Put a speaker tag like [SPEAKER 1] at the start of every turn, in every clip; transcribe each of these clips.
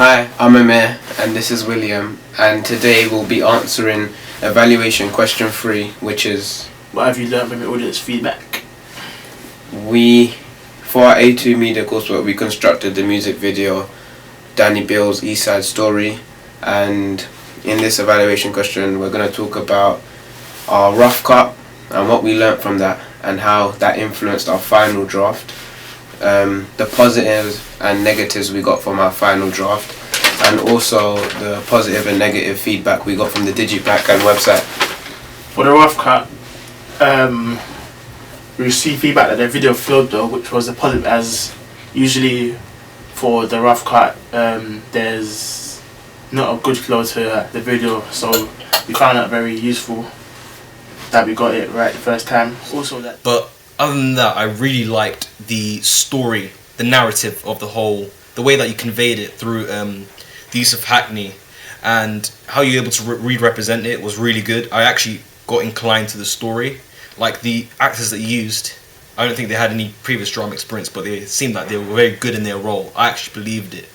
[SPEAKER 1] Hi, I'm Amir and this is William, and today we'll be answering evaluation question 3, which is
[SPEAKER 2] what have you learned from your audience feedback?
[SPEAKER 1] For our A2 Media coursework, we constructed the music video Danny Bill's East Side Story, and in this evaluation question we're going to talk about our rough cut and what we learnt from that and how that influenced our final draft, the positives and negatives we got from our final draft, and also the positive and negative feedback we got from the Digipack and website.
[SPEAKER 2] For the rough cut, we received feedback that the video flowed though, which was a positive, as usually for the rough cut there's not a good flow to the video, so we found that very useful that we got it right the first time.
[SPEAKER 3] But other than that, I really liked the story, the narrative of the way that you conveyed it through the use of Hackney, and how you were able to re-represent it was really good. I actually got inclined to the story. Like the actors that you used, I don't think they had any previous drama experience, but they seemed like they were very good in their role. I actually believed it.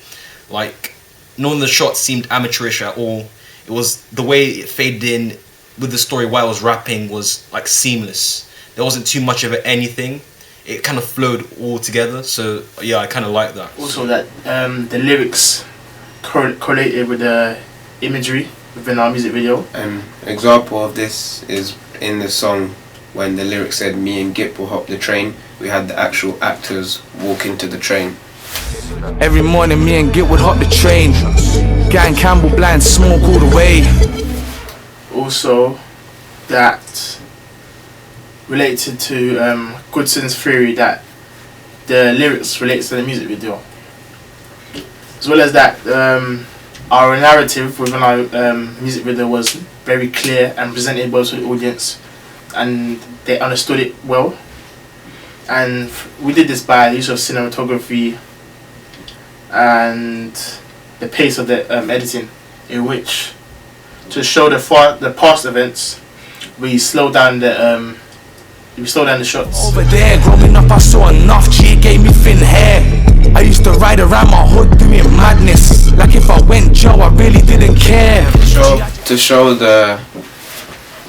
[SPEAKER 3] Like, none of the shots seemed amateurish at all. It was the way it faded in with the story while I was rapping was like seamless. There wasn't too much of anything. It kind of flowed all together. So yeah, I kind of like that.
[SPEAKER 2] Also, that the lyrics correlated with the imagery within our music video.
[SPEAKER 1] An example of this is in the song when the lyrics said "Me and Gip will hop the train." We had the actual actors walk into the train.
[SPEAKER 4] Every morning me and Gip would hop the train. Gang Campbell blind smoke all the way.
[SPEAKER 2] Also, that related to Goodson's theory that the lyrics relates to the music video. As well as that, our narrative within our music video was very clear and presented well to the audience, and they understood it well. And we did this by the use of cinematography and the pace of the editing, in which to show the past events, we slowed down the shots.
[SPEAKER 4] Over there, growing up I saw enough G gave me thin hair. I used to ride around my hood doing madness. Like if I went Joe, I really didn't care.
[SPEAKER 1] To show the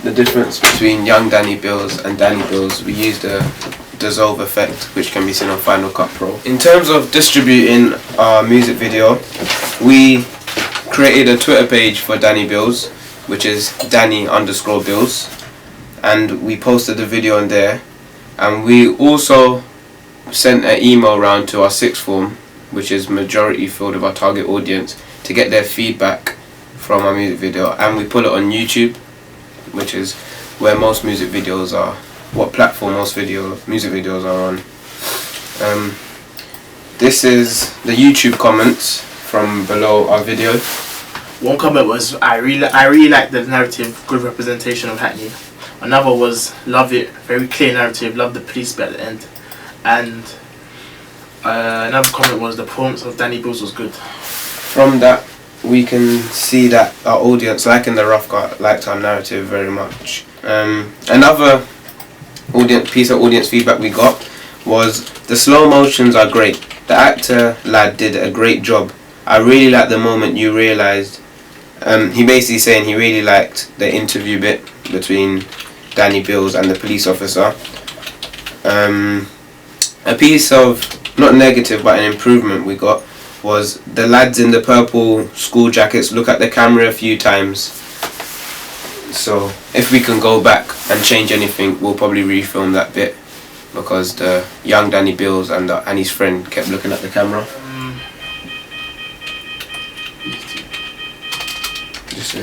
[SPEAKER 1] difference between young Danny Bills and Danny Bills, we used a dissolve effect, which can be seen on Final Cut Pro. In terms of distributing our music video, we created a Twitter page for Danny Bills, which is Danny_Bills, and we posted the video on there. And we also sent an email around to our sixth form, which is majority filled of our target audience, to get their feedback from our music video, and we put it on YouTube, which is where most music videos are, what platform most music videos are on. This is the YouTube comments from below our video.
[SPEAKER 2] One comment was, I really like the narrative, good representation of Hackney. Another was, love it, very clear narrative, love the police bit at the end. And another comment was, the performance of Danny Bills was good.
[SPEAKER 1] From that, we can see that our audience, liking the rough cut, liked our narrative very much. Another piece of audience feedback we got was, the slow motions are great. The actor lad did a great job. I really liked the moment you realised. He basically saying he really liked the interview bit between Danny Bills and the police officer. A piece of, not negative but an improvement we got, was the lads in the purple school jackets look at the camera a few times. So if we can go back and change anything, we'll probably refilm that bit, because the young Danny Bills and his friend kept looking at the camera. Just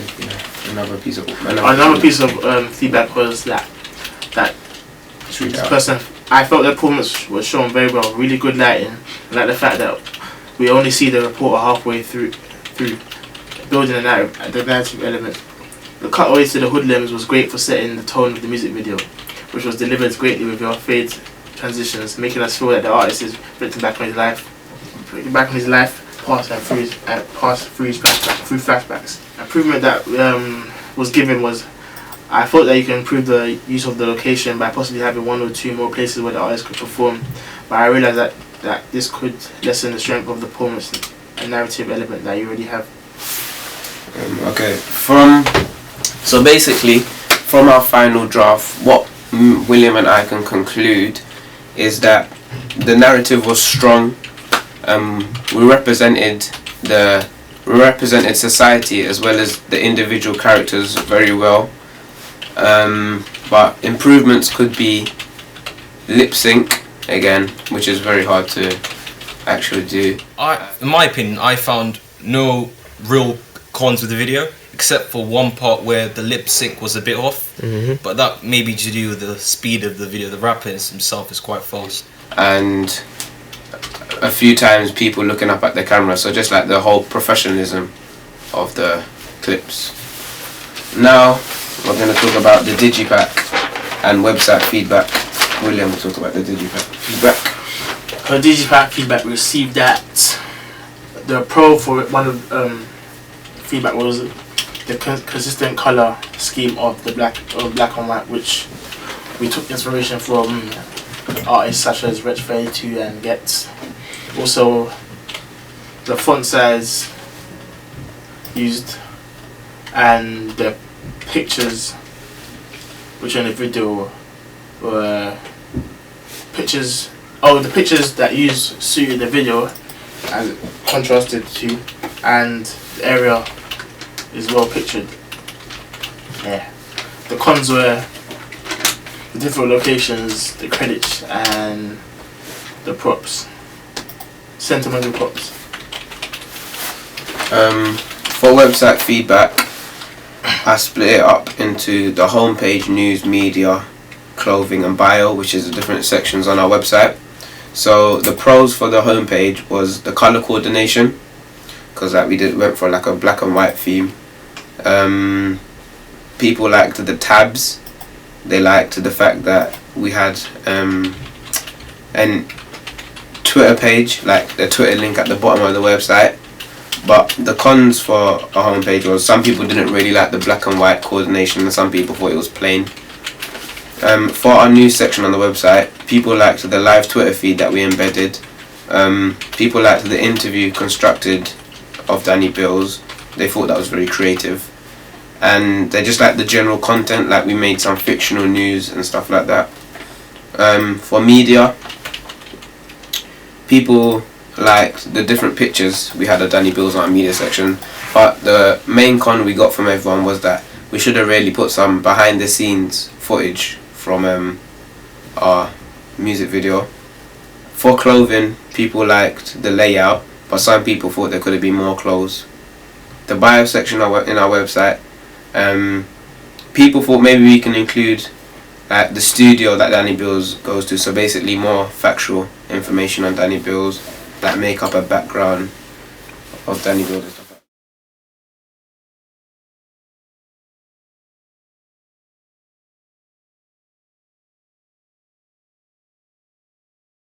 [SPEAKER 1] another piece of
[SPEAKER 2] feedback was that person, I felt the performance was shown very well, really good lighting, and like the fact that we only see the reporter halfway through building the narrative element. The cutaways to the hoodlums was great for setting the tone of the music video, which was delivered greatly with your fade transitions, making us feel that the artist is reflecting back on his life, past and through flashbacks. Improvement that was given was, I thought that you can improve the use of the location by possibly having 1 or 2 more places where the artist could perform, but I realised that this could lessen the strength of the performance a narrative element that you already have.
[SPEAKER 1] Okay, so basically, from our final draft, what William and I can conclude is that the narrative was strong. We represented society as well as the individual characters very well. But improvements could be lip sync again, which is very hard to actually do.
[SPEAKER 3] In my opinion, I found no real cons with the video, except for one part where the lip sync was a bit off. But that may be to do with the speed of the video. The rapper himself is quite fast.
[SPEAKER 1] And a few times people looking up at the camera, so just like the whole professionalism of the clips. Now we're going to talk about the digipack and website feedback. William will talk about the digipack feedback.
[SPEAKER 2] Her digipack feedback received that the pro for one of feedback was the consistent color scheme of the black and white, which we took inspiration from artists such as Wretch 32 and Gets. Also, the font size used and the pictures which are in the video were pictures. Oh, the pictures that suited the video and contrasted to, and the area is well pictured. Yeah. The cons were the different locations, the credits, and the props. Sentimental props.
[SPEAKER 1] For website feedback, I split it up into the homepage, news, media, clothing, and bio, which is the different sections on our website. So the pros for the homepage was the color coordination, because like went for like a black and white theme. People liked the tabs. They liked the fact that we had an Twitter page, like the Twitter link at the bottom of the website. But the cons for our homepage was some people didn't really like the black and white coordination, and some people thought it was plain. For our news section on the website, people liked the live Twitter feed that we embedded. People liked the interview constructed of Danny Bills. They thought that was very creative. And they just liked the general content, like we made some fictional news and stuff like that. For media, people liked the different pictures we had of Danny Bills on our media section. But the main con we got from everyone was that we should have really put some behind the scenes footage from our music video. For clothing, people liked the layout, but some people thought there could have been more clothes. The bio section in our website, people thought maybe we can include the studio that Danny Bills goes to, so basically more factual information on Danny Bills that make up a background of Danny Bills.